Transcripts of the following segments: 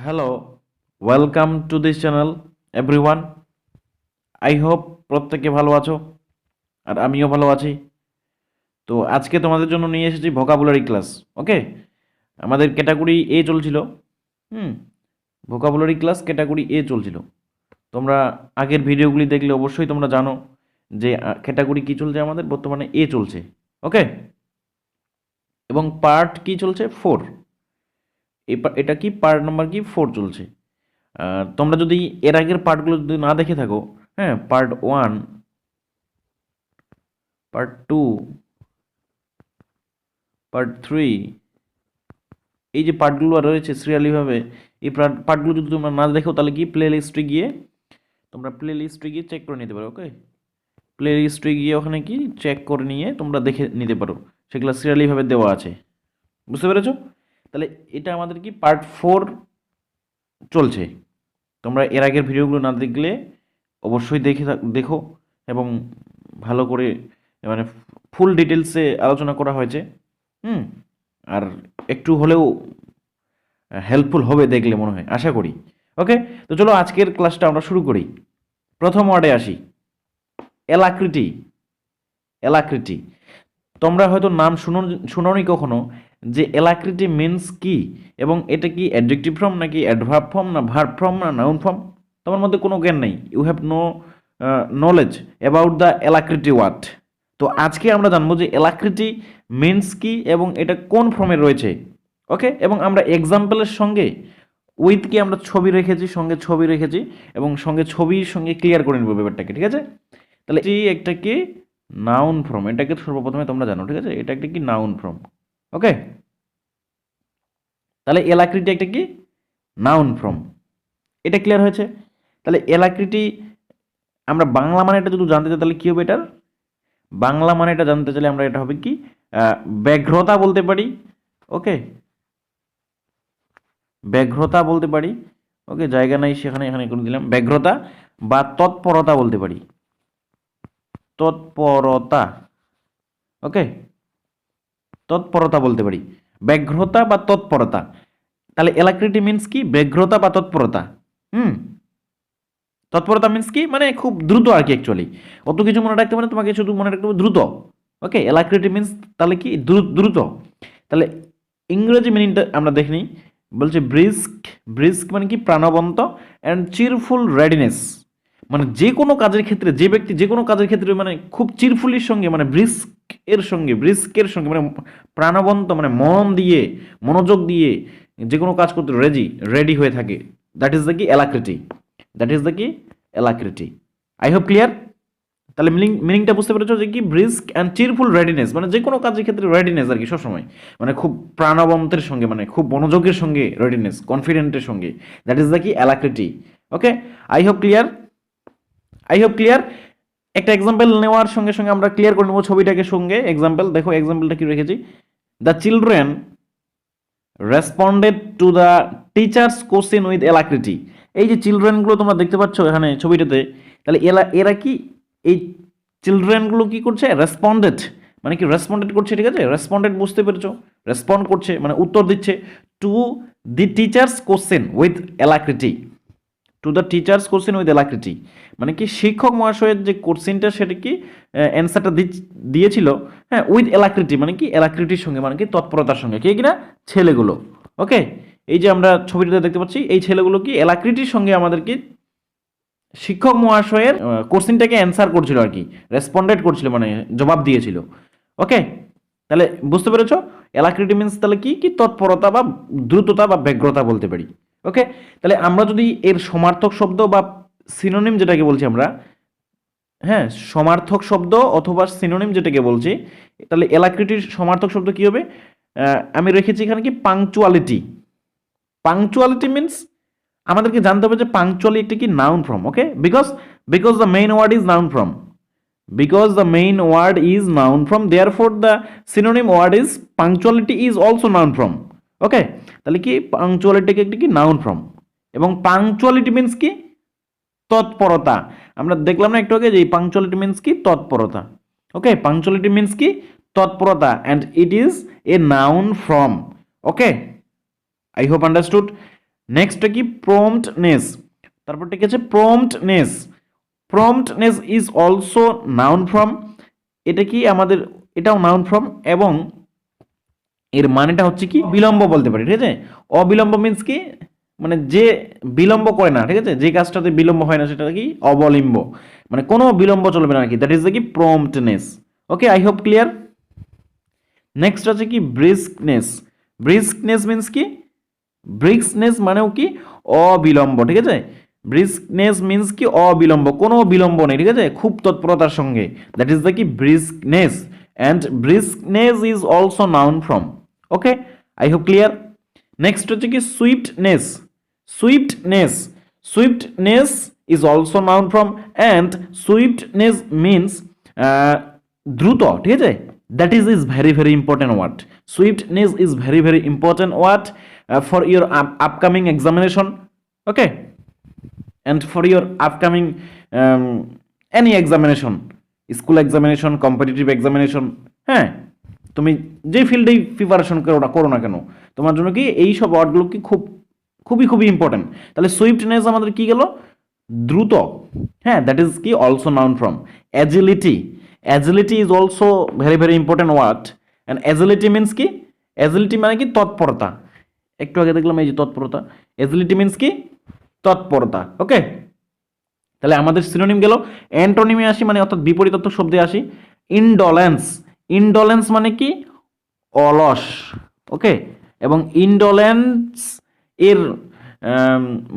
Hello, welcome to this channel everyone. I hope প্রত্যেকে ভালো আছো, আর আমিও ভালো আছি। তো আজকে তোমাদের জন্য নিয়ে এসেছি ভোকাবুলারি ক্লাস। ওকে, আমাদের ক্যাটাগরি এ চলছিল। হুম, ভোকাবুলারি ক্লাস ক্যাটাগরি এ চলছিল। তোমরা আগের ভিডিওগুলি দেখলে অবশ্যই তোমরা জানো যে ক্যাটাগরি কি চলছে, আমাদের বর্তমানে এ চলছে। ওকে, এবং পার্ট কি চলছে 4। এটা কি পার্ট নাম্বার কি 4 চলছে। তোমরা যদি এর আগের পার্টগুলো যদি না দেখে থাকো, হ্যাঁ, পার্ট 1, পার্ট 2, পার্ট 3, এই যে পার্টগুলো রয়েছে সিরিয়ালিভাবে, এই পার্টগুলো যদি তোমরা না দেখো তাহলে কি প্লে লিস্টে গিয়ে চেক করে নিতে পারো। ওকে, প্লে লিস্টে গিয়ে ওখানে কি চেক করে নিয়ে তোমরা দেখে নিতে পারো, সেগুলো সিরিয়ালিভাবে দেওয়া আছে। বুঝতে পেরেছো? তাহলে এটা আমাদের কি পার্ট 4 চলছে। তোমরা এর আগের ভিডিওগুলো না দেখলে অবশ্যই দেখো, এবং ভালো করে মানে ফুল ডিটেলসে আলোচনা করা হয়েছে। হুম, আর একটু হলেও হেল্পফুল হবে দেখলে মনে হয়, আশা করি। ওকে, তো চলো আজকের ক্লাসটা আমরা শুরু করি। প্রথম ওয়ার্ডে আসি, এলাকৃতি। এলাকৃতি, তোমরা হয়তো নাম শুনোনি কখনো, যে এলাকৃতি মিন্স কি, এবং এটা কি অ্যাডজেক্টিভ ফর্ম নাকি অ্যাডভার্ব ফর্ম না ভার্ব ফর্ম না নাউন ফর্ম, তোমার মধ্যে কোনো জ্ঞান নেই। You have no knowledge about the alacrity word. তো আজকে আমরা জানবো যে এলাকৃতি মিন্স কি এবং এটা কোন ফর্মে রয়েছে। ওকে, এবং আমরা এক্সাম্পলের সঙ্গে উইথ কি আমরা ছবি রেখেছি, সঙ্গে ছবি রেখেছি, এবং সঙ্গে ছবির সঙ্গে ক্লিয়ার করে নেবো ব্যাপারটাকে। ঠিক আছে, তাহলে এটি একটা কি নাউন ফর্ম, এটাকে সর্বপ্রথমে তোমরা জানো। ঠিক আছে, এটা একটা কি নাউন ফর্ম। ওকে, তাহলে এলাকৃতি একটা কি নাউন ফর্ম, এটা ক্লিয়ার হয়েছে। তাহলে এলাকৃতি আমরা বাংলা মানেটা যদি জানতে চাই তাহলে কি হবে এটার বাংলা মানেটা জানতে চাইলে আমরা এটা হবে কি ব্যাঘ্রতা বলতে পারি। ওকে, ব্যাঘ্রতা বলতে পারি। ওকে, জায়গা নাই সেখানে, এখানে করে দিলাম ব্যাঘ্রতা, বা তৎপরতা বলতে পারি। তৎপরতা, ওকে, তৎপরতা বলতে পারি, ব্যগ্রতা বা তৎপরতা। তাহলে এলাক্রিটি মিন্স কি ব্যগ্রতা বা তৎপরতা। হুম, তৎপরতা মিন্স কি মানে খুব দ্রুত আর কি। অ্যাকচুয়ালি অত কিছু মনে রাখতে মানে তোমাকে শুধু মনে রাখতে হবে দ্রুত। ওকে, এলাক্রিটি মিন্স তাহলে কি দ্রুত। তাহলে ইংরেজি মিনিংটা আমরা দেখি নিই। বলছে ব্রিস্ক। ব্রিস্ক মানে কি প্রাণবন্ত, অ্যান্ড চিরফুল রেডিনেস, মানে যে কোনো কাজের ক্ষেত্রে, যে ব্যক্তি যে কোনো কাজের ক্ষেত্রে মানে খুব চিরফুলির সঙ্গে, মানে ব্রিস্কের সঙ্গে মানে প্রাণবন্ত, মানে মন দিয়ে মনোযোগ দিয়ে যে কোনো কাজ করতে রেডি হয়ে থাকে। দ্যাট ইজ দ্য কি এলাক্রিটি। দ্যাট ইজ দ্য কি এলাক্রিটি। I hope clear. তাহলে মিনিংটা বুঝতে পেরেছো যে কি ব্রিস্ক অ্যান্ড চিরফুল রেডিনেস, মানে যে কোনো কাজের ক্ষেত্রে রেডিনেস আর কি, সবসময় মানে খুব প্রাণবন্তের সঙ্গে, মানে খুব মনোযোগের সঙ্গে রেডিনেস, কনফিডেন্টের সঙ্গে। দ্যাট ইজ দ্য কি alacrity. Okay, I hope clear. I hope clear. একটা এক্সাম্পল নেওয়ার সঙ্গে সঙ্গে আমরা ক্লিয়ার করে নেবো ছবিটাকে সঙ্গে। এক্সাম্পল দেখো, এক্সাম্পলটা কি রেখেছি। The children responded to the teacher's question with alacrity. এই যে চিলড্রেনগুলো তোমরা দেখতে পাচ্ছ এখানে ছবিটাতে, তাহলে এরা কি এই চিলড্রেনগুলো কি করছে? রেসপন্ডেড মানে কি রেসপন্ডেড করছে। ঠিক আছে, রেসপন্ডেড বুঝতে পেরেছো, রেসপন্ড করছে মানে উত্তর দিচ্ছে to the teacher's question with alacrity. To the teacher's question with alacrity মানে কি শিক্ষক মহাশয়ের যে কোশ্চেনটা সেটা কি অ্যান্সারটা দিয়েছিল, হ্যাঁ, উইথ অ্যালাক্রিটি মানে কি অ্যালাক্রিটির সঙ্গে, মানে কি তৎপরতার সঙ্গে। কে কিনা? ছেলেগুলো। ওকে, এই যে আমরা ছবিটাতে দেখতে পাচ্ছি এই ছেলেগুলো কি অ্যালাক্রিটির সঙ্গে আমাদের কি শিক্ষক মহাশয়ের কোশ্চেনটাকে অ্যান্সার করছিল আর কি, রেসপন্ডেড করছিল মানে জবাব দিয়েছিল। ওকে, তাহলে বুঝতে পেরেছো অ্যালাক্রিটি মিন্স তাহলে কি কি তৎপরতা বা দ্রুততা বা ব্যগ্রতা বলতে পারি। ওকে, তাহলে আমরা যদি এর সমার্থক শব্দ বা সিনোনিম যেটাকে বলছি আমরা, হ্যাঁ, সমার্থক শব্দ অথবা সিনোনিম যেটাকে বলছি, তাহলে অ্যালাক্রিটির সমার্থক শব্দ কি হবে? আমি রেখেছি এখানে কি পাংচুয়ালিটি। পাংচুয়ালিটি মিন্স আমাদেরকে জানতে হবে যে পাংচুয়ালি একটি কি noun form. Okay, because the main word is noun form, because the main word is noun form, therefore the synonym word is punctuality is also noun form. ওকে, তাহলে কি punctuality একটি কি নাউন ফর্ম, এবং punctuality means কি তৎপরতা। আমরা দেখলাম না একটু আগে যে পাংচুয়ালিটি মিন্স কি তৎপরতা। ওকে, পাংচুয়ালিটি মিন্স কি তৎপরতা, and it is a noun form. Okay, I hope understood. নেক্সটটা কি প্রম্পটনেস, তারপরটা কি আছে promptness. Promptness is also noun form, এটা কি আমাদের এটাও নাউন ফর্ম এবং এর মানেটা হচ্ছে কি বিলম্ব বলতে পারি, ঠিক আছে। অবিলম্ব মিন্স কি মানে যে বিলম্ব করে না, ঠিক আছে, যে কাজটাতে বিলম্ব হয় না সেটা কি অবলিম্ব, মানে কোনো বিলম্ব চলবে না আর কি, দ্যাট ইজ দ্য কি প্রম্পটনেস। ওকে, আই হোপ ক্লিয়ার। নেক্সট আছে কি ব্রিস্কনেস। ব্রিস্কনেস মিন্স কি ব্রিস্কনেস মানেও কি অবিলম্ব, ঠিক আছে। ব্রিস্কনেস মিন্স কি অবিলম্ব, কোনো বিলম্ব নেই, ঠিক আছে, খুব তৎপরতার সঙ্গে, দ্যাট ইজ দ্য কি briskness. And briskness is also noun from. Okay, I hope clear. Next হচ্ছে কি swiftness. Swiftness, swiftness is also noun from and swiftness means দ্রুত, ঠিক আছে। That is very very important word. Swiftness is very very important word for your upcoming examination, okay, and for your upcoming any examination, school examination, competitive examination, হ্যাঁ, তুমি যে ফিল্ডেই preparation করো না কেন, তোমার জন্য কি এই সব ওয়ার্ডগুলো কি খুবই খুবই ইম্পর্টেন্ট। তাহলে সুইফটনেস আমাদের কি গেল দ্রুত, হ্যাঁ, দ্যাট ইজ কি also noun form. Agility, agility is also very very important word. And agility means কি, অ্যাজিলিটি মানে কি তৎপরতা, একটু আগে দেখলাম এই যে তৎপরতা, এজিলিটি মিন্স কি তৎপরতা। ওকে, তাহলে আমাদের সিনোনিম গেল। অ্যান্টোনিমে আসি, মানে অর্থাৎ বিপরীতার্থক শব্দে আসি। ইনডলেন্স, ইনডলেন্স মানে কি অলস, ওকে, এবং ইনডলেন্স এর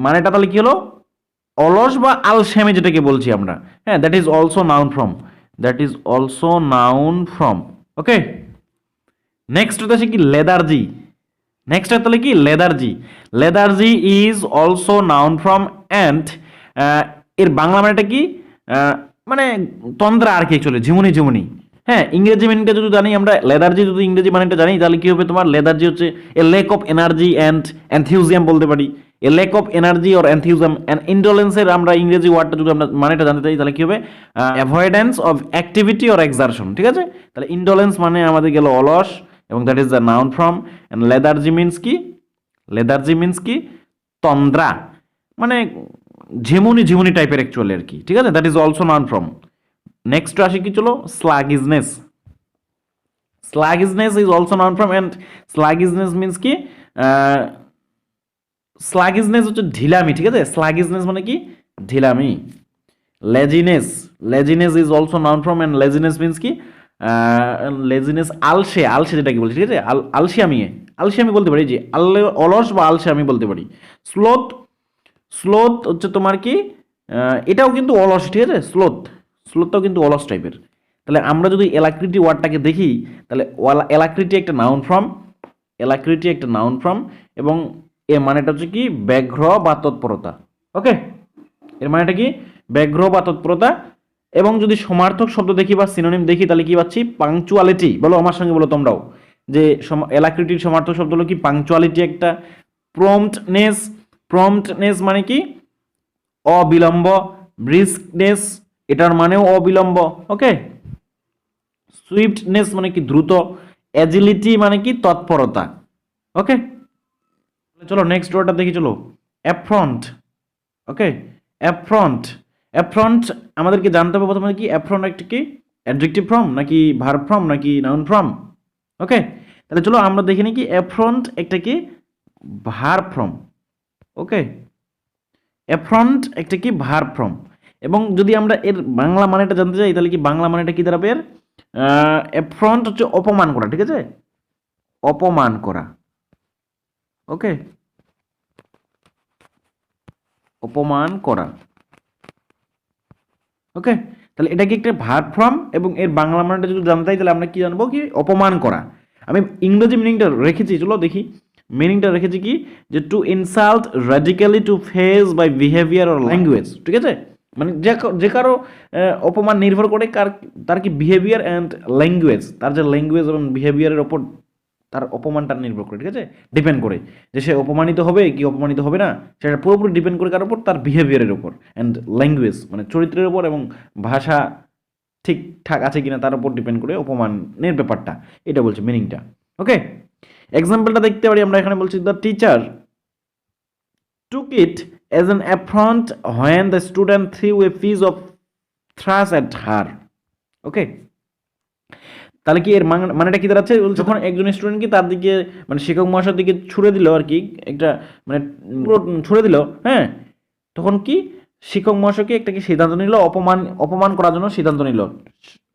মানেটা তাহলে কি হলো অলস বা আলসেমি যেটাকে বলছি আমরা, হ্যাঁ, that is also noun from, that is also noun from. Okay, next হচ্ছে কি লেদার্জি। নেক্সট তাহলে কি lethargy. Lethargy is also noun from and এর বাংলা মানেটা কি মানে তন্দ্রা আর কি, চলে ঝিমুনি ঝিমুনি। হ্যাঁ, ইংরেজি মিনিংটা যদি জানি আমরা, লেদার্জি যদি ইংরেজি মানেটা জানি তাহলে কি হবে তোমার, লেদার্জি হচ্ছে a lack of energy and enthusiasm বলতে পারি, a lack of energy or enthusiasm. And ইন্ডোলেন্সের আমরা ইংরেজি ওয়ার্ডটা যদি আমরা মানেটা জানতে চাই তাহলে কি হবে avoidance of activity or exertion, ঠিক আছে। তাহলে ইন্ডোলেন্স মানে আমাদের গেল অলস এবং that is the noun from. And lethargy means কি, লেদার্জি মিন্স কি তন্দ্রা, মানে ঝিমুনি ঝিমুনি টাইপের অ্যাকচুয়ালি আর কি, ঠিক আছে, that is also noun from. Next আসি কি চলো sluggishness. Sluggishness is also noun from and sluggishness means কি স্লাগিজনেস হচ্ছে ঢিলামি, ঠিক আছে, স্লাগিজনেস মানে কি ঢিলামি। Laziness, laziness is also noun from and laziness means কি লেজিনেস আলসে, আলসে যেটাকে বলছি, ঠিক আছে, আলসিয়ামি, আলসিয়ামি বলতে পারি, যে অলস বা আলসে আমি বলতে পারি। স্লোথ, স্লোথ হচ্ছে তোমার কি এটাও কিন্তু অলস, ঠিক আছে, স্লোথ, স্লোথটাও কিন্তু অলস টাইপের। তাহলে আমরা যদি এলাক্রিটি ওয়ার্ডটাকে দেখি তাহলে এলাক্রিটি একটা নাউন ফর্ম, এলাক্রিটি একটা নাউন ফর্ম এবং এর মানেটা হচ্ছে কি ব্যাঘ্র বা তৎপরতা। ওকে, এর মানেটা কি ব্যাঘ্র বা তৎপরতা। এবং যদি সমার্থক শব্দ দেখি বা সিনোনিম দেখি তাহলে কি পাচ্ছি পাংচুয়ালিটি, বলো আমার সঙ্গে বলো তোমরাও, যে এলাক্রিটির সমার্থক শব্দ হলো কি পাংচুয়ালিটি একটা। প্রম্পটনেস, প্রম্পটনেস মানে কি অবিলম্ব। ব্রিস্কনেস এটার মানেও অবিলম্ব। ওকে, সুইফটনেস মানে কি দ্রুত। অ্যাজিলিটি মানে কি তৎপরতা। ওকে, চলো নেক্সট ওয়ার্ডটা দেখি, চলো অ্যাফ্রন্ট। ওকে, অ্যাফ্রন্ট, অ্যাফ্রন্ট আমাদেরকে জানতে হবে প্রথমে কি অ্যাফ্রন্ট একটা কি অ্যাডজেক্টিভ ফর্ম নাকি ভার্ব ফর্ম নাকি নাউন ফর্ম। ওকে, তাহলে চলো আমরা দেখে নিই কি অ্যাফ্রন্ট একটা কি ভার্ব ফর্ম। ওকে, অ্যাফ্রন্ট একটা কি ভার্ব ফর্ম এবং যদি আমরা এর বাংলা মানেটা জানতে চাই তাহলে কি বাংলা মানেটা কি দাঁড়াবে এর, অ্যাফ্রন্ট হচ্ছে অপমান করা, ঠিক আছে, অপমান করা। ওকে, অপমান করা। ওকে, তাহলে এটা কি একটা ভার্ব ফর্ম এবং এর বাংলা মানেটা যদি জানতে চাই তাহলে আমরা কি জানবো কি অপমান করা। আমি ইংরেজি মিনিংটা রেখেছি, চলো দেখি মিনিংটা রেখেছি কি যে to insult radically to face by behaviour or language, ঠিক আছে, মানে যে কারো অপমান নির্ভর করে তার কি বিহেভিয়ার অ্যান্ড ল্যাঙ্গুয়েজ, তার যে ল্যাঙ্গুয়েজ এবং বিহেভিয়ারের ওপর তার অপমানটা নির্ভর করে, ঠিক আছে, ডিপেন্ড করে যে সে অপমানিত হবে কি অপমানিত হবে না, সেটা পুরোপুরি ডিপেন্ড করে কার উপর, তার বিহেভিয়ারের উপর অ্যান্ড ল্যাঙ্গুয়েজ মানে চরিত্রের উপর এবং ভাষা ঠিকঠাক আছে কিনা তার উপর ডিপেন্ড করে অপমানের ব্যাপারটা, এটা বলছে মিনিংটা। ওকে, এক্সাম্পলটা দেখতে পারি আমরা এখানে বলছি the teacher took it as an affront when the student threw a piece of trash at her. ওকে, তাহলে কি এর মানেটা কি দাঁড়াচ্ছে, যখন একজন স্টুডেন্ট কি তার দিকে মানে শিক্ষক মহাশয়ের দিকে ছুড়ে দিল আর কি, একটা মানে ছুড়ে দিল, হ্যাঁ, তখন কি শিক্ষক মহাশয়কে একটা কি সিদ্ধান্ত নিল, অপমান করার জন্য সিদ্ধান্ত নিল,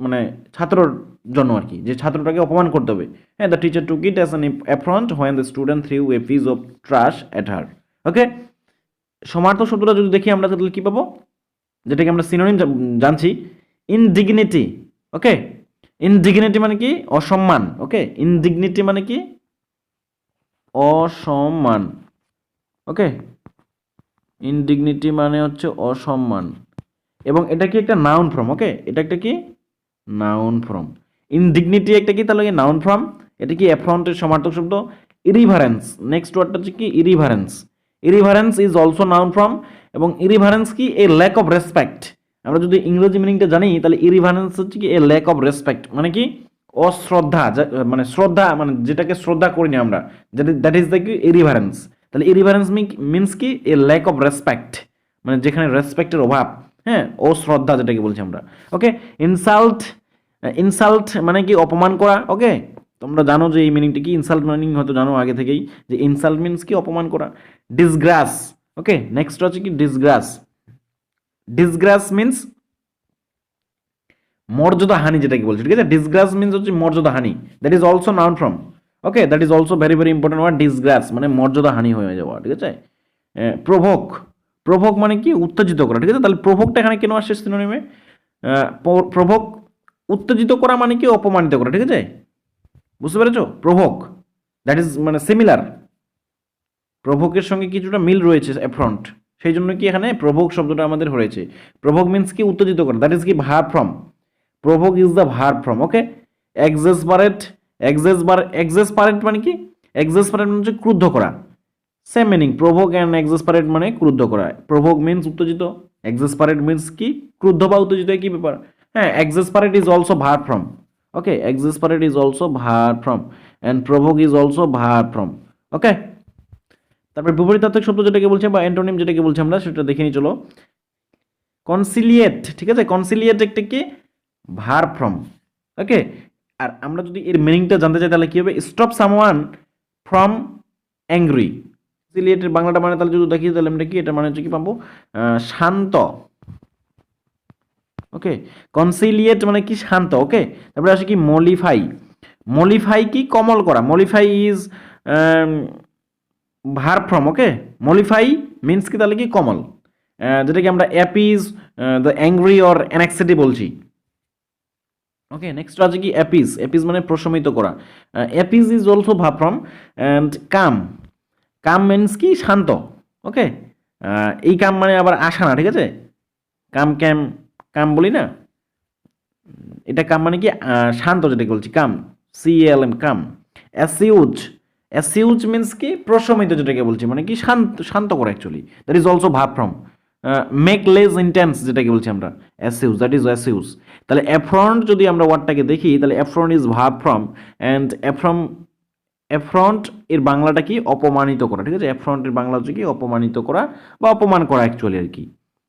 মানে ছাত্রর জন্য আর কি, যে ছাত্রটাকে অপমান করতে হবে। হ্যাঁ, the teacher took it as an affront when the student threw a piece of trash at her. Okay, সমার্থক শব্দটা যদি দেখি আমরা তাহলে কি পাবো, যেটাকে আমরা সিনোনিম জানছি, ইনডিগনিটি। ওকে, ইনডিগনিটি মানে কি অসম্মান। ওকে, ইনডিগনিটি মানে কি অসম্মান। ওকে, ইনডিগনিটি মানে হচ্ছে অসম্মান, এবং এটা কি একটা নাউন ফর্ম। ওকে, এটা একটা কি নাউন ফর্ম। ইনডিগনিটি একটা কি তাহলে নাউন ফর্ম, এটা কি অ্যাফ্রন্টের সমার্থক শব্দ। ইরিভারেন্স, নেক্সট ওয়ার্ডটা হচ্ছে কি ইরিভারেন্স। ইরিভারেন্স ইজ অলসো নাউন ফর্ম, এবং ইরিভারেন্স কি এ ল্যাক অফ রেসপেক্ট। আমরা যদি ইংরেজি মিনিংটা জানি তাহলে ইরিভারেন্স হচ্ছে কি এ ল্যাক অফ রেসপেক্ট, মানে কি অশ্রদ্ধা, মানে শ্রদ্ধা, মানে যেটাকে শ্রদ্ধা করি না আমরা, দ্যাট ইজ দ্য কি ইরিভারেন্স। তাহলে ইরিভারেন্স মিনস কি এ ল্যাক অফ রেসপেক্ট, মানে যেখানে রেসপেক্টের অভাব, হ্যাঁ, অশ্রদ্ধা যেটাকে বলছি আমরা। ওকে, ইনসাল্ট, ইনসাল্ট মানে কি অপমান করা। ওকে, তোমরা জানো যে এই মিনিংটা কি, ইনসাল্ট মিনিং হয়তো জানো আগে থেকেই, যে ইনসাল্ট মিনস কি অপমান করা। ডিসগ্রাস, ওকে, নেক্সট হচ্ছে কি ডিসগ্রাস। ডিসগ্রাস মিনস মর্যাদা হানি, যেটাকে বলছি, ঠিক আছে। ডিসগ্রাস মিনস হচ্ছে মর্যাদা হানি, that is also noun form. Okay, that is also very very important word, disgrace মানে মর্যাদা হানি হয়ে যাওয়া, ঠিক আছে। প্রভোক, প্রভোক মানে কি উত্তেজিত করা, ঠিক আছে। তাহলে প্রভোকটা এখানে কেন আসছে সিনোনিমে, প্রভোক উত্তেজিত করা মানে কি অপমানিত করা, ঠিক আছে, বুঝতে পেরেছো। প্রভোক দ্যাট ইজ মানে সিমিলার, প্রভোকের সঙ্গে কিছুটা মিল রয়েছে অ্যাফ্রন্ট, সেই জন্য কি এখানে প্রভোক শব্দটা আমাদের হয়েছে। প্রভোক মিনস কি উত্তেজিত করা, দ্যাট ইজ কি verb form, provoke is the verb form. Okay, exasperate, exasperate মানে কি, এক্সেসপারেট মানে হচ্ছে ক্রুদ্ধ করা, same meaning, provoke and exasperate মানে ক্রুদ্ধ করা। প্রভোক মিনস উত্তেজিত, এক্সেসপারেট মিনস কি ক্রুদ্ধ বা উত্তেজিত, কি ব্যাপার। হ্যাঁ, exasperate is also verb form. Okay, exasperate is also verb form and provoke is also verb form. Okay, তারপর বিপরীতার্থক শব্দ যেটাকে বলছে বা অ্যান্টোনিম যেটাকে বলছি আমরা, সেটা দেখে নিই চলো। কনসিলিয়েট, ঠিক আছে, কনসিলিয়েট একটা কি ভার্ব ফর্ম। ওকে, আর আমরা যদি এর মিনিংটা জানতে চাই তাহলে কি হবে, স্টপ সামওয়ান ফ্রম অ্যাংরি। কনসিলিয়েটের বাংলাটা মানে তাহলে যদি দেখি তাহলে আমরা কি, এটা মানে হচ্ছে কি পাবো শান্ত। ওকে, কনসিলিয়েট মানে কি শান্ত। ওকে, তারপরে আসে কি মলিফাই, মলিফাই কি কমল করা, mollify is verb form. Okay, mollify means কি তাহলে কি কমল, যেটাকে আমরা appease the angry or anxiety বলছি। ওকে, নেক্সট আছে কি অ্যাপিজ, অ্যাপিজ মানে প্রশমিত করা, appease is also verb form and calm, calm means কি শান্ত। ওকে, এই কাম মানে আবার আসা না, ঠিক আছে, কাম ক্যাম কাম বলি না, এটা কাম মানে কি শান্ত, যেটাকে বলছি কাম, CALM কাম। অ্যাসিউজ, অ্যাসিউজ মিনস কি প্রশমিত, যেটাকে বলছি মানে কি শান্ত, শান্ত করা actually, that is also verb form. Make less intense যেটাকে বলছি আমরা, অ্যাসিউজ, দ্যাট ইজ অ্যাসিউজ। তাহলে অ্যাফ্রন্ট যদি আমরা ওয়ার্ডটাকে দেখি তাহলে অ্যাফ্রন্ট ইজ ভার্ব ফর্ম অ্যান্ড অ্যাফ্রন্ট এর বাংলাটা কি অপমানিত করা, ঠিক আছে, অ্যাফ্রন্টের বাংলা হচ্ছে কি অপমানিত করা বা অপমান করা অ্যাকচুয়ালি আর কি।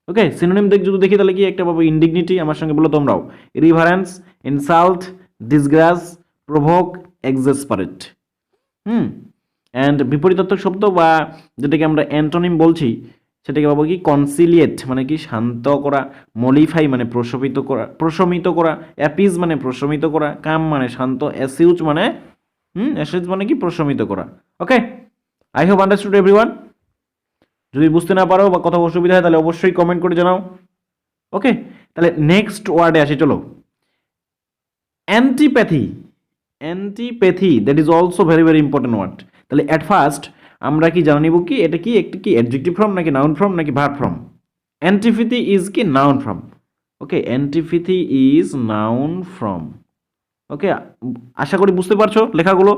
ওকে, সিনোনিম যদি দেখি তাহলে কি একটা পাবো ইনডিগনিটি, আমার সঙ্গে বলো তোমরাও, রিভারেন্স, ইনসাল্ট, ডিসগ্রাস, প্রভোক, এক্সেসপারেট। অ্যান্ড বিপরীতার্থক শব্দ বা যেটাকে আমরা অ্যান্টোনিম বলছি সেটাকে পাবো কি কনসিলিয়েট মানে কি শান্ত করা, মলিফাই মানে প্রশমিত করা, অ্যাপিজ মানে প্রশমিত করা, কাম মানে শান্ত, অ্যাসিউজ মানে অ্যাসিউজ মানে কি প্রশমিত করা। ওকে, আই হোপ আন্ডারস্টুড এভরিওয়ান। যদি বুঝতে না পারো বা কথা অসুবিধা হয় তাহলে অবশ্যই কমেন্ট করে জানাও। ওকে, তাহলে নেক্সট ওয়ার্ডে আসি চলো, antipathy. Antipathy that is also very very important word. তাহলে অ্যাট ফার্স্ট আমরা কি জানা নিব কি এটা কি একটি কি অ্যাডজেক্টিভ ফর্ম নাকি নাউন ফর্ম নাকি ভার্ব ফর্ম। অ্যান্টিপ্যাথি ইজ কি noun form. Okay, antipathy is noun form. Okay, আশা করি বুঝতে পারছো লেখাগুলো।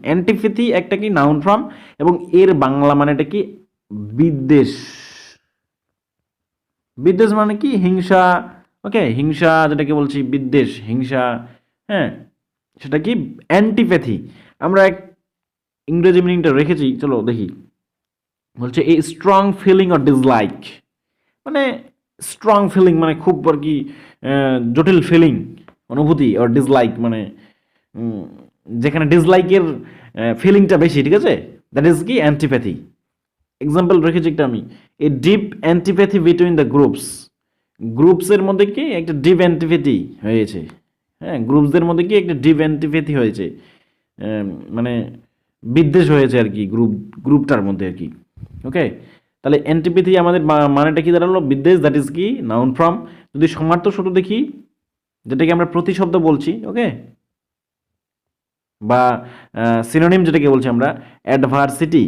অ্যান্টিপ্যাথি একটা কি নাউন ফর্ম এবং এর বাংলা মানেটা কি বিদ্বেষ। বিদ্বেষ মানে কি হিংসা। ওকে, হিংসা যেটাকে বলছি বিদ্বেষ, হিংসা, হ্যাঁ, সেটা কি অ্যান্টিপ্যাথি। আমরা এক ইংরেজি মিনিংটা রেখেছি, চলো দেখি। বলছে এই স্ট্রং ফিলিং অর ডিসলাইক, মানে স্ট্রং ফিলিং মানে খুব আর কি জটিল ফিলিং অনুভূতি, অর ডিসলাইক মানে যেখানে ডিসলাইকের ফিলিংটা বেশি, ঠিক আছে, দ্যাট ইজ কি অ্যান্টিপ্যাথি। এক্সাম্পল রেখেছি একটা আমি, a deep antipathy between the groups, গ্রুপসের মধ্যে কি একটা ডিপ অ্যান্টিপ্যাথি হয়েছে, হ্যাঁ গ্রুপসদের মধ্যে কি একটা ডিপ অ্যান্টিপ্যাথি হয়েছে, মানে বিদ্বেষ হয়েছে আর কি গ্রুপটার মধ্যে আর কি। ওকে, তাহলে অ্যান্টিপ্যাথি আমাদের মানেটা কি দাঁড়ালো, বিদ্বেষ, দ্যাট ইজ কি নাউন ফর্ম। যদি সমার্থ সূত্র দেখি, যেটাকে আমরা প্রতিশব্দ বলছি, ওকে, বা সিনোনিম যেটাকে বলছি আমরা অ্যাডভার্সিটি,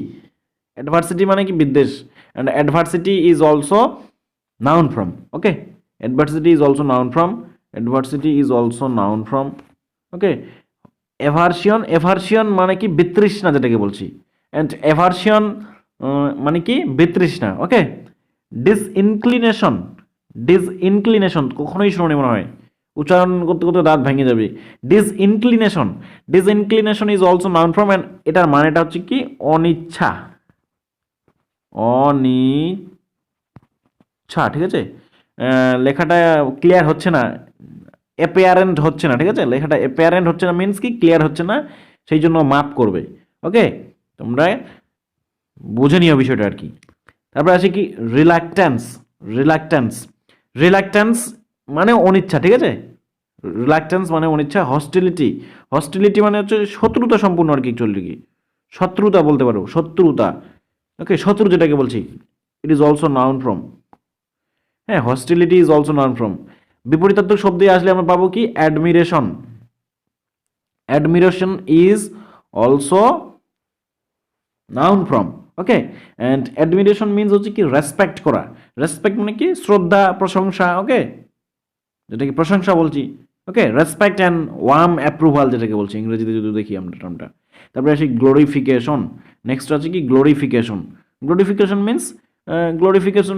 অ্যাডভার্সিটি মানে কি বিদ্বেষ, and adversity is also noun from, okay, adversity is also noun from, adversity is also noun from, okay, aversion মানে কি বিতৃষ্ণা যেটাকে বলছি, and aversion মানে কি বিতৃষ্ণা, ওকে, disinclination কখনোই শুনে মনে হয়, উচ্চারণ করতে করতে দাঁত ভেঙে যাবে, disinclination is also noun from, and এটার মানেটা হচ্ছে কি অনিচ্ছা, ঠিক আছে, লেখাটা ক্লিয়ার হচ্ছে না, অ্যাপিয়ারেন্ট হচ্ছে না, ঠিক আছে, লেখাটা অ্যাপিয়ারেন্ট হচ্ছে না মিন্স কি ক্লিয়ার হচ্ছে না, সেই জন্য মাপ করবে, ওকে, তোমরা বুঝে নিও বিষয়টা আর কি। তারপরে আসি কি রিলাক্ট্যান্স মানে অনিচ্ছা, ঠিক আছে, রিলাক্ট্যান্স মানে অনিচ্ছা। হস্টিলিটি মানে হচ্ছে শত্রুতা সম্পূর্ণ আর কি, চলবে কি শত্রুতা বলতে পারো, শত্রুতা, ওকে, শত্রু যেটাকে বলছি, it is also noun form, হ্যাঁ, hostility is also noun form. বিপরীতার্থক শব্দে আসলে আমরা পাবো কি admiration is also noun from, okay, and admiration means হচ্ছে কি রেসপেক্ট করা, রেসপেক্ট মানে কি শ্রদ্ধা প্রশংসা, ওকে, যেটাকে প্রশংসা বলছি, ওকে, রেসপেক্ট অ্যান্ড ওয়ার্ম অ্যাপ্রুভাল যেটাকে বলছি ইংরেজিতে যদি দেখি আমরা টার্মটা। তারপরে আসি গ্লোরিফিকেশন, নেক্সট আছে কি গ্লোরিফিকেশন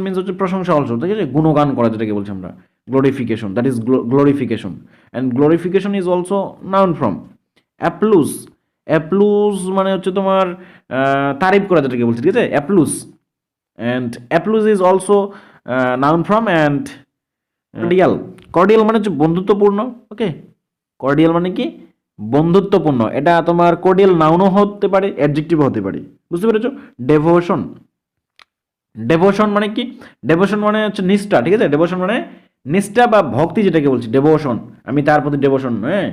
মিনস হচ্ছে প্রশংসা অলসো, ঠিক আছে, গুণগান করা যেটাকে বলছি আমরা glorification, that is glorification, and glorification is also noun form. Applause মানে হচ্ছে তোমার তারিফ করা যেটাকে বলছি, ঠিক আছে, applause is also noun from. And cordial মানে হচ্ছে বন্ধুত্বপূর্ণ, ওকে, কর্ডিয়াল মানে কি বন্ধুত্বপূর্ণ, এটা তোমার কর্ডিয়াল নাউনও হতে পারে, অ্যাডজেক্টিভও হতে পারে, বুঝতে পেরেছো। ডেভোশন মানে কি, ডেভোশন মানে হচ্ছে নিষ্ঠা, ঠিক আছে, ডেভোশন মানে নিষ্ঠা বা ভক্তি যেটাকে বলছি, ডেভোশন, আমি তার প্রতি ডেভোশন, হ্যাঁ,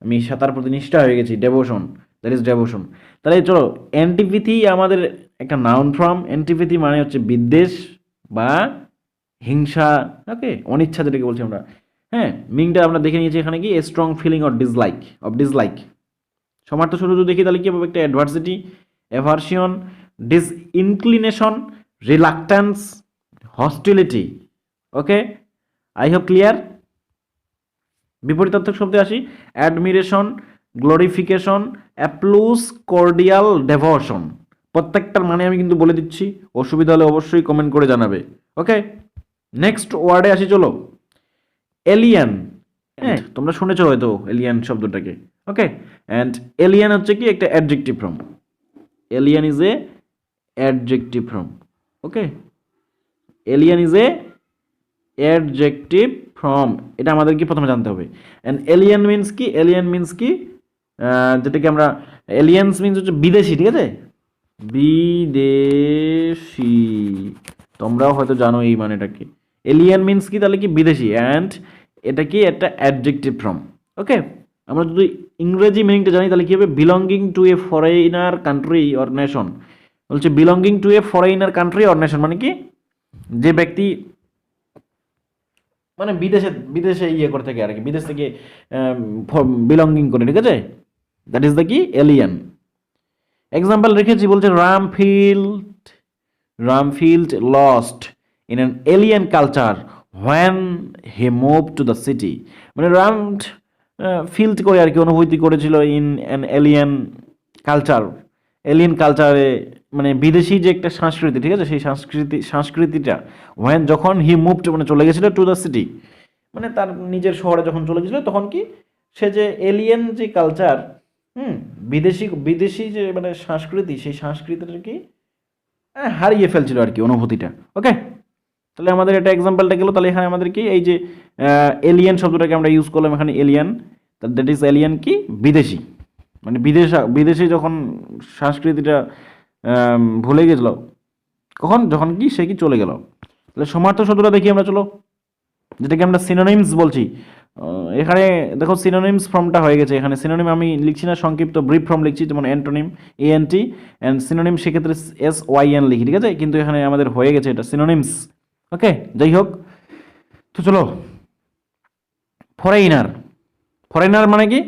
আমি তার প্রতি নিষ্ঠা হয়ে গেছি, ডেভোশন, দ্যাট ইজ ডেভোশন। তাহলে চলো, অ্যান্টিপ্যাথি আমাদের একটা নাউন ফর্ম, অ্যান্টিপ্যাথি মানে হচ্ছে বিদ্বেষ বা হিংসা, ওকে, অনিচ্ছা যেটাকে বলছি আমরা, হ্যাঁ, মিনিংটা আমরা দেখে নিয়েছি এখানে কি স্ট্রং ফিলিং ডিসলাইক। সমার্থ সূত্র যদি দেখি তাহলে কি হবে, একটা adversity, aversion, disinclination, reluctance, hostility, okay, I hope clear. বিপরীতার্থক শব্দে আসি, admiration, glorification, applause, cordial, devotion. প্রত্যেকটার মানে আমি কিন্তু বলে দিচ্ছি, অসুবিধা হলে অবশ্যই কমেন্ট করে জানাবে, ওকে। নেক্সট ওয়ার্ডে আসি, চলো, এলিয়ান, হ্যাঁ তোমরা শুনেছো হয়তো এলিয়ান শব্দটাকে, ওকে, অ্যান্ড এলিয়ান হচ্ছে কি একটা adjective form, alien is a adjective form, okay, alien is a adjective form, এটা আমাদেরকে প্রথমে জানতে হবে। অ্যান্ড এলিয়ান মিনস কি যেটাকে আমরা এলিয়ান্স মিনস হচ্ছে বিদেশি, ঠিক আছে, বিদেশি, তোমরাও হয়তো জানো এই মানেটা কি, এলিয়ান মিনস কি তাহলে কি বিদেশি, অ্যান্ড এটা কি একটা অ্যাডজেক্টিভ ফর্ম, ওকে। আমরা যদি ইংরেজি মিনিংটা জানি তাহলে কি হবে, belonging to a foreigner country or nation, বলছে belonging to a foreigner country or nation মানে কি যে ব্যক্তি মানে বিদেশে ইয়ে করে থাকে আর কি, বিদেশ থেকে বিলঙ্গিং করে, ঠিক আছে, দ্যাট ইজ দ্য কি এলিয়ান। এক্সাম্পল রেখেছি, বলছে Ram felt lost in an alien culture when he move to the city, মানে ফিল্ড করে আর কি অনুভূতি করেছিল ইন অ্যান এলিয়ান কালচারে, মানে বিদেশি যে একটা সংস্কৃতি, ঠিক আছে, সেই সংস্কৃতিটা হোয়েন যখন হি মুভড মানে চলে গেছিল টু দ্য সিটি, মানে তার নিজের শহরে যখন চলে গেছিল তখন কি সে যে এলিয়েন যে কালচার, বিদেশি যে মানে সংস্কৃতি, সেই সংস্কৃতিটা কি হারিয়ে ফেলছিল আর কি অনুভূতিটা। ওকে, তাহলে আমাদের এটা এক্সাম্পলটা গেল। তাহলে এখানে আমাদের কি এই যে এলিয়েন শব্দটাকে আমরা ইউজ করলাম এখানে, এলিয়েন, দ্যাট ইজ এলিয়েন কি বিদেশি, মানে বিদেশে যখন সংস্কৃতিটা ভুলে গেছিল, কখন, যখন কি সে কি চলে গেল। তাহলে সমার্থক শব্দটা দেখি আমরা, চলো, যেটাকে আমরা সিনোনিমস বলছি। এখানে দেখো সিনোনিমস ফর্মটা হয়ে গেছে। এখানে সিনোনিম আমি লিখছি না, সংক্ষিপ্ত ব্রিফ ফর্ম লিখছি, যেমন অ্যান্টোনিম এএনটি, অ্যান্ড সিনোনিম সেক্ষেত্রে SYN লিখি, ঠিক আছে, কিন্তু এখানে আমাদের হয়ে গেছে এটা সিনোনিমস। ওকে, যাই হোক, তো চলো, ফরেইনার, ফরেনার মানে কি,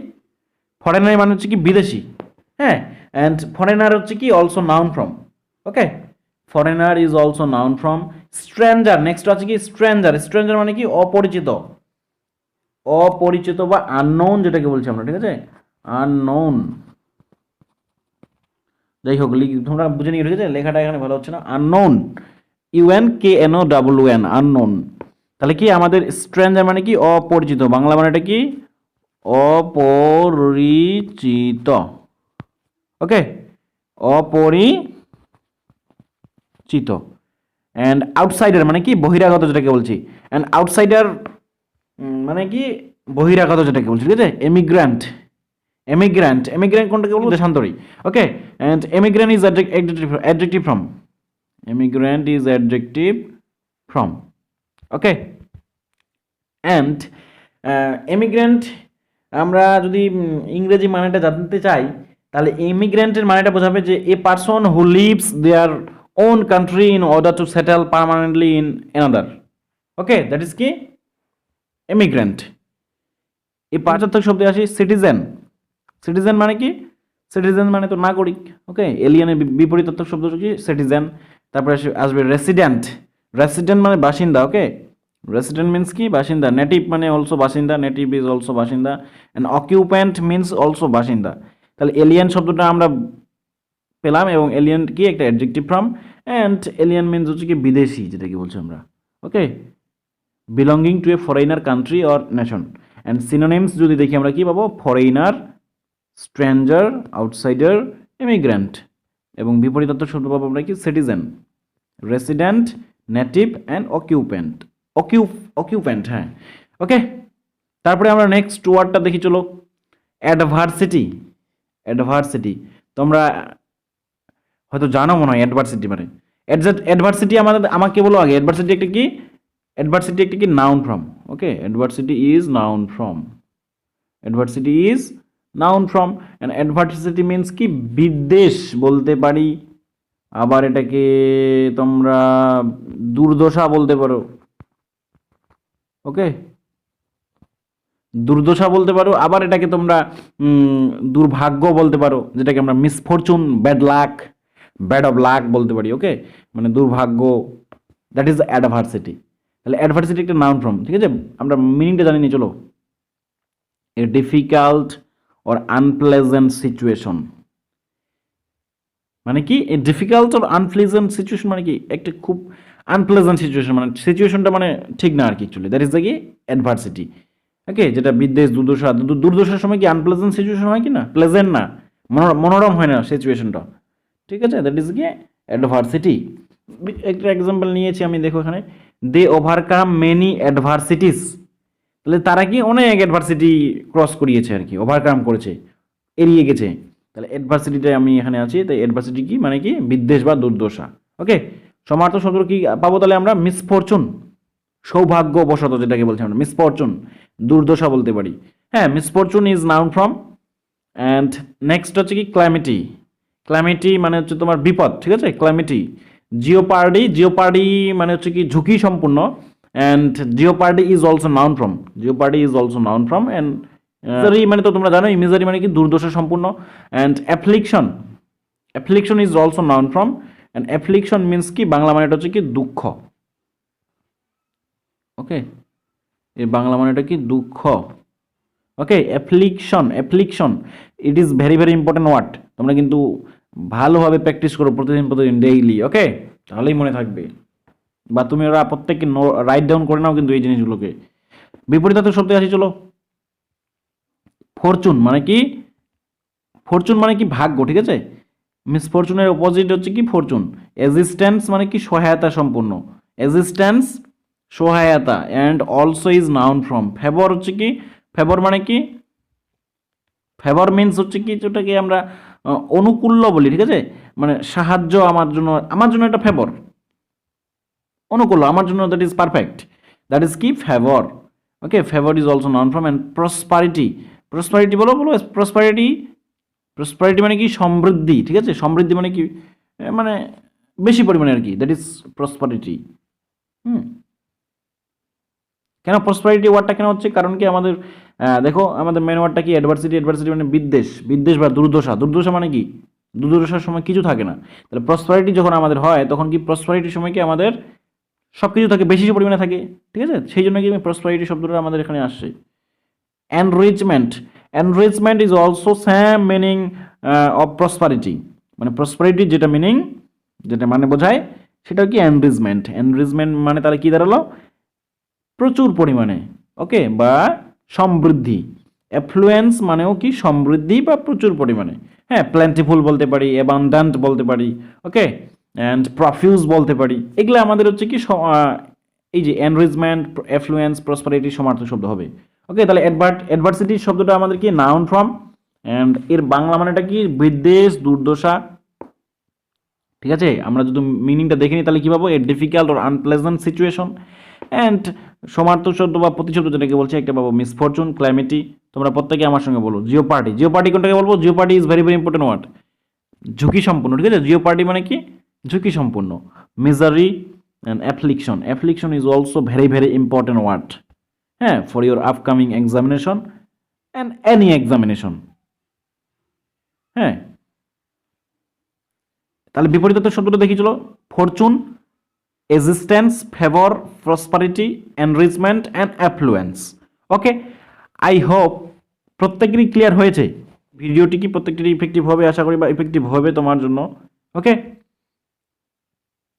ফরেনার মানে হচ্ছে কি বিদেশি, হ্যাঁ, অ্যান্ড ফরেনার হচ্ছে কি also noun from. Okay, foreigner is also noun from. Stranger, next আছে কি স্ট্রেঞ্জার, স্ট্রেঞ্জার মানে কি অপরিচিত, অপরিচিত বা আননোন যেটাকে বলছি আমরা, ঠিক আছে, আননোন। যাই হোক, তোমরা বুঝে নিয়ে, ঠিক আছে, লেখাটা এখানে ভালো হচ্ছে না, আননোন, UNKNOWN, আননোন। তাহলে কি আমাদের স্ট্রেঞ্জার মানে কি অপরিচিত, বাংলা মানেটা কি অপরিচিত। ওকে, অপরিচিত। অ্যান্ড আউটসাইডার মানে কি বহিরাগত যেটাকে বলছি, অ্যান্ড আউটসাইডার মানে কি বহিরাগত যেটাকে বলছি, ঠিক আছে, এমিগ্র্যান্ট, এমিগ্র্যান্ট, এমিগ্র্যান্ট কোনটাকে বলবো, দেশান্তরী। Okay, and emigrant is adjective form, emigrant is adjective form. Okay, and emigrant আমরা যদি ইংরেজি মানেটা জানতে চাই, তাহলে ইমিগ্রেন্টের মানেটা বোঝাবে যে a person who leaves their own country in order to settle permanently in another. Okay, that is কি ইমিগ্রেন্ট। এই পাঁচাত্তক শব্দে আসি সিটিজেন, সিটিজেন মানে কি, সিটিজেন মানে তো নাগরিক। ওকে, এলিয়েনের বিপরীতাত্মক শব্দ কি সিটিজেন। তারপরে আসবে রেসিডেন্ট, রেসিডেন্ট মানে বাসিন্দা। ওকে, রেসিডেন্ট মিন্স কি বাসিন্দা, নেটিভ মানে অলসো বাসিন্দা, নেটিভ ইজ অলসো বাসিন্দা, অ্যান্ড অকিউপ্যান্ট মিন্স অলসো বাসিন্দা। তাহলে এলিয়েন শব্দটা আমরা পেলাম, এবং এলিয়েন কি একটা adjective form, and alien means হচ্ছে কি বিদেশি যেটাকে বলছি আমরা। Okay, belonging to a foreigner country or nation. And synonyms যদি দেখি আমরা কি পাবো, ফরেইনার, স্ট্রেঞ্জার, আউটসাইডার, ইমিগ্রেন্ট, এবং বিপরীতার্থক শব্দ পাবো আমরা কি সিটিজেন, রেসিডেন্ট, নেটিভ, অ্যান্ড অকিউপ্যান্ট, অকিউপ্যান্ট, হ্যাঁ। ওকে, তারপরে আমরা নেক্সট ওয়ার্ডটা দেখি, চলো, অ্যাডভার্সিটি। অ্যাডভার্সিটি তোমরা হয়তো জানো মনে হয়, অ্যাডভার্সিটি মানে অ্যাডভার্সিটি আমাকে বলো আগে, অ্যাডভার্সিটি একটা কি, অ্যাডভার্সিটি একটা কি noun form. Okay, adversity is noun form, adversity is noun form, and adversity means কি বিদ্বেষ বলতে পারি, আবার এটাকে তোমরা দুর্দশা বলতে পারো। ওকে, দুর্দশা বলতে পারো, আবার এটাকে তোমরা দুর্ভাগ্য বলতে পারো, যেটাকে আমরা misfortune, bad luck, bad of luck বলতে পারি। ওকে, মানে দুর্ভাগ্য, দ্যাট ইজ অ্যাডভার্সিটি। তাহলে অ্যাডভার্সিটি একটা নাউন ফর্ম, ঠিক আছে, আমরা মিনিংটা জানি নি, চলো, এ ডিফিকাল্ট অর আনপ্লেজেন্ট সিচুয়েশন মানে কি, এ ডিফিকাল্ট অর আনপ্লেজেন্ট সিচুয়েশন মানে কি একটা খুব আনপ্লেজেন্ট সিচুয়েশন, মানে সিচুয়েশনটা মানে ঠিক না আর কি, অ্যাকচুয়ালি দ্যাট ইজ দ্য কি অ্যাডভার্সিটি। ওকে, যেটা বিদ্বেষ, দুর্দশা, দুর্দশার সময় কি আনপ্লেজেন্ট সিচুয়েশন হয় কি না, প্লেজেন্ট না, মনোরম হয় না সিচুয়েশনটা, ঠিক আছে, দ্যাট ইজ কি অ্যাডভার্সিটি। একটা এক্সাম্পল নিয়েছি আমি, দেখো এখানে, দে ওভারকাম মেনি অ্যাডভার্সিটিস, তাহলে তারা কি অনেক অ্যাডভার্সিটি ক্রস করিয়েছে আর কি, ওভারকাম করেছে, এড়িয়ে গেছে। তাহলে অ্যাডভার্সিটিটা আমি এখানে আছি, তাই অ্যাডভার্সিটি কি মানে কি বিদ্বেষ বা দুর্দশা। ওকে, সমার্থক শব্দ কি পাবো তাহলে আমরা, মিসফরচুন, সৌভাগ্যবশত যেটাকে বলছি আমরা, মিসফরচুন, দুর্দশা বলতে পারি। হ্যাঁ, misfortune is noun form. And next হচ্ছে কি ক্ল্যামিটি, ক্ল্যামিটি মানে হচ্ছে তোমার বিপদ, ঠিক আছে, ক্ল্যামিটি। জিওপার্ডি, জিওপার্ডি মানে হচ্ছে কি ঝুঁকি সম্পূর্ণ, and jeopardy is also noun form, jeopardy is also noun form. And misery মানে তো তোমরা জানো, মিজারি মানে কি দুর্দশা সম্পূর্ণ। And affliction, affliction is also noun form, and affliction means কি বাংলা মানেটা হচ্ছে কি দুঃখ। ওকে, এর বাংলা মানেটা কি দুঃখ। Okay, affliction, affliction it is very very important word, তোমরা কিন্তু ভালোভাবে প্র্যাকটিস করো প্রতিদিন প্রতিদিন ডেইলি। ওকে, তাহলেই মনে থাকবে, বা তুমি ওরা প্রত্যেককে রাইট ডাউন করে নাও কিন্তু এই জিনিসগুলোকে। বিপরীতার্থক শব্দে আসি, চলো, ফরচুন মানে কি, ফরচুন মানে কি ভাগ্য, ঠিক আছে, মিসফরচুনের অপোজিট হচ্ছে কি ফরচুন। এজিস্ট্যান্স মানে কি সহায়তা সম্পন্ন, এজিস্ট্যান্স সহায়তা, and also is noun from. Favour হচ্ছে কি, ফেভর মানে কি, ফেভর মিনস হচ্ছে কি যেটাকে আমরা অনুকূল্য বলি, ঠিক আছে, মানে সাহায্য আমার জন্য এটা ফেভর, অনুকূল্য আমার জন্য, that is perfect, that is কি favour. Okay, favour is also noun from. And prosperity, prosperity বলো বলো, প্রসপারিটি, প্রসপারিটি মানে কি সমৃদ্ধি, ঠিক আছে, সমৃদ্ধি মানে কি মানে বেশি পরিমাণে আর কি, দ্যাট ইজ প্রসপারিটি। কেন প্রসপারিটি ওয়ার্ডটা কেন হচ্ছে, কারণ কি আমাদের দেখো আমাদের মেন ওয়ার্ডটা কি অ্যাডভার্সিটি, অ্যাডভার্সিটি মানে বিদ্বেষ, বিদ্বেষ বা দুর্দশা, দুর্দশা মানে কি দুর্দশার সময় কিছু থাকে না, তাহলে প্রসপারিটি যখন আমাদের হয় তখন কি প্রসপারিটির সময় কি আমাদের সব কিছু থাকে, বেশি পরিমাণে থাকে, ঠিক আছে, সেই জন্য কি আমি প্রসপারিটি শব্দটা আমাদের এখানে আসছে। Enrichment, enrichment is also same meaning of prosperity, মানে প্রসপারিটি যেটা মিনিং, যেটা মানে বোঝায় সেটা কি এনরিচমেন্ট। এনরিচমেন্ট মানে তাহলে কি দাঁড়ালো, প্রচুর পরিমাণে, ওকে, বা সমৃদ্ধি। অ্যাফ্লুয়েন্স মানেও কি সমৃদ্ধি বা প্রচুর পরিমাণে, হ্যাঁ, প্ল্যান্টিফুল বলতে পারি, অ্যাবান্ডান্ট বলতে পারি, ওকে, অ্যান্ড প্রফিউজ বলতে পারি, এগুলো আমাদের হচ্ছে কি এই যে এনরিচমেন্ট, অ্যাফ্লুয়েন্স, প্রসপারিটি সমার্থক শব্দ হবে। ওকে, তাহলে অ্যাডভার্সিটি শব্দটা আমাদের কি নাউন ফর্ম, অ্যান্ড এর বাংলা মানেটা কি বিদ্বেষ, দুর্দশা, ঠিক আছে। আমরা যদি মিনিংটা দেখে নিই তাহলে কি পাবো, এ difficult or unpleasant situation. And সমার্থক শব্দ বা প্রতিশব্দ যেটাকে বলছে একটা পাবো মিসফরচুন, ক্ল্যামিটি। তোমরা প্রত্যেকে আমার সঙ্গে বলো জিওপার্টি। জিওপার্টি কোনটাকে বলবো, jeopardy is very very important word, ঝুঁকি সম্পূর্ণ, ঠিক আছে, জিওপার্টি মানে কি ঝুঁকি সম্পূর্ণ। Misery and affliction, affliction is also very very important word, হ্যাঁ, for your upcoming examination and any examination, হ্যাঁ। তাহলে বিপরীত শব্দটা দেখি চলো, fortune, existence, favour, prosperity, enrichment and affluence. Okay, I hope প্রত্যেকেরই ক্লিয়ার হয়েছে ভিডিওটি, কি প্রত্যেকটি ইফেক্টিভ হবে আশা করি, বা ইফেক্টিভ হবে তোমার জন্য। ওকে,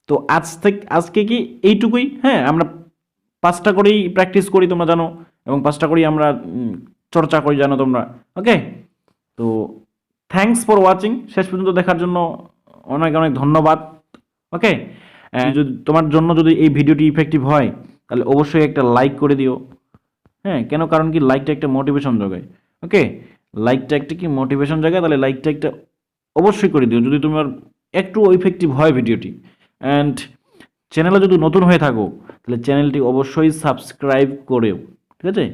তো আজকে কি এইটুকুই, হ্যাঁ, আমরা 5টা করেই প্র্যাকটিস করি তোমরা জানো, এবং 5টা করেই আমরা চর্চা করি জানো তোমরা। ওকে, তো থ্যাঙ্কস ফর ওয়াচিং, শেষ পর্যন্ত দেখার জন্য অনেক অনেক ধন্যবাদ। ওকে, যদি তোমার জন্য যদি এই ভিডিওটি ইফেক্টিভ হয় তাহলে অবশ্যই একটা লাইক করে দিও, হ্যাঁ, কেন, কারণ কি লাইকটা একটা মোটিভেশন জায়গায়। ওকে, লাইকটা একটা কি মোটিভেশন জায়গায়, তাহলে লাইকটা একটা অবশ্যই করে দিও যদি তোমার একটু ইফেক্টিভ হয় ভিডিওটি। অ্যান্ড চ্যানেলে যদি নতুন হয়ে থাকো তাহলে চ্যানেলটি অবশ্যই সাবস্ক্রাইব করেও, ঠিক আছে,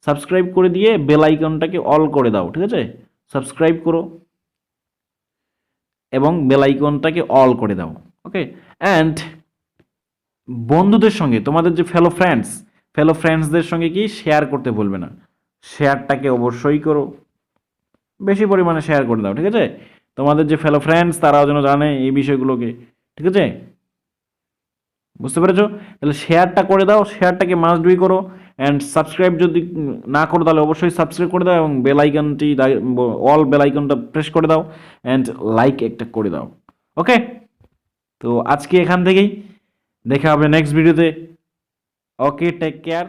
সাবস্ক্রাইব করে দিয়ে বেল আইকনটাকে অল করে দাও, ঠিক আছে, সাবস্ক্রাইব করো এবং বেল আইকনটাকে অল করে দাও। ওকে, অ্যান্ড বন্ধুদের সঙ্গে, তোমাদের যে ফেলো ফ্রেন্ডসদের সঙ্গে কি শেয়ার করতে ভুলবে না, শেয়ারটাকে অবশ্যই করো, বেশি পরিমাণে শেয়ার করে দাও, ঠিক আছে, তোমাদের যে ফেলো ফ্রেন্ডস তারাও যেন জানে এই বিষয়গুলোকে, ঠিক আছে, বুঝতে পেরেছো। তাহলে শেয়ারটা করে দাও, শেয়ারটাকে মাস্ট ডুই করো। অ্যান্ড সাবস্ক্রাইব যদি না করো তাহলে অবশ্যই সাবস্ক্রাইব করে দাও, এবং বেল আইকনটি অল বেল আইকনটা প্রেস করে দাও, অ্যান্ড লাইক একটা করে দাও। ওকে, তো আজকে এখান থেকেই দেখা হবে নেক্সট ভিডিওতে। ওকে, টেক কেয়ার।